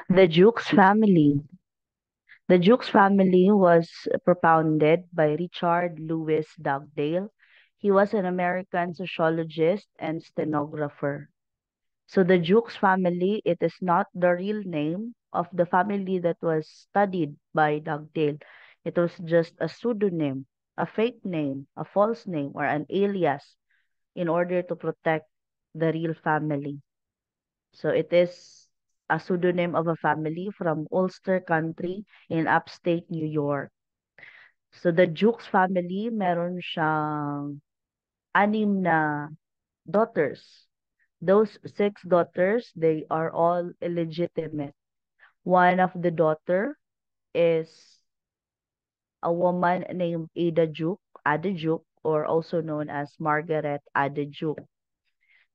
The Jukes family. The Jukes family was propounded by Richard Louis Dugdale. He was an American sociologist and stenographer. So the Jukes family, it is not the real name of the family that was studied by Dugdale. It was just a pseudonym, a fake name, a false name, or an alias in order to protect the real family. So it is a pseudonym of a family from Ulster Country in upstate New York. So the Jukes family, meron siyang anim na daughters. Those six daughters, they are all illegitimate. One of the daughter is a woman named Ada Duke, or also known as Margaret Ada Duke.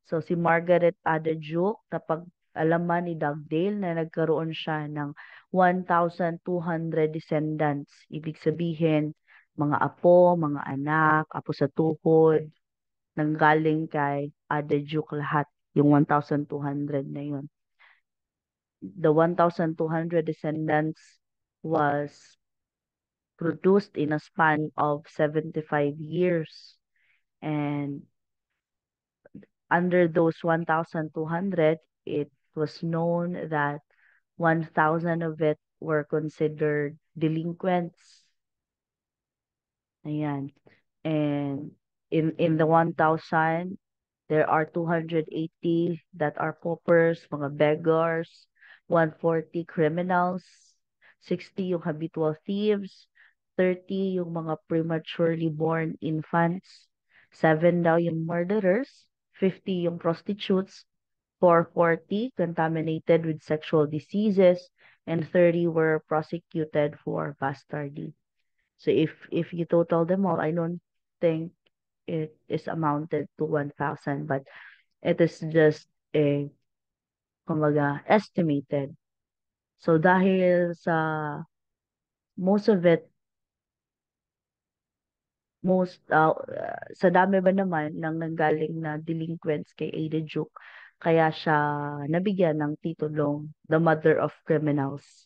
So si Margaret Ada Duke, napag-alaman ni Dugdale na nagkaroon siya ng 1,200 descendants. Ibig sabihin, mga apo, mga anak, apo sa tuhod, nanggaling kay Ada Duke lahat, yung 1,200 na yun. The 1,200 descendants was produced in a span of 75 years. And under those 1,200, it was known that 1,000 of it were considered delinquents. Ayan. And in the 1,000, there are 280 that are paupers, mga beggars, 140 criminals, 60 yung habitual thieves, 30 yung mga prematurely born infants, 7 daw yung murderers, 50 yung prostitutes, 440 contaminated with sexual diseases, and 30 were prosecuted for bastardy. So if you total them all, I don't think it is amounted to 1,000, but it is just a, kumbaga, estimated. So dahil sa most of it, sa dami ba naman ng nanggaling na delinquents kay Ada Duke, kaya siya nabigyan ng titulong The Mother of Criminals.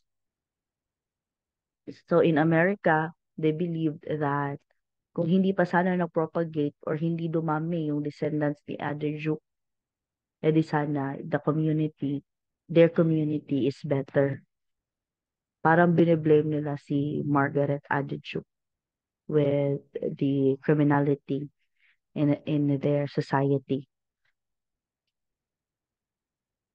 So in America, they believed that kung hindi pa sana nag-propagate or hindi dumami yung descendants ni Ada Duke, edi sana their community is better. Parang bine-blame nila si Margaret Atwood with the criminality in their society.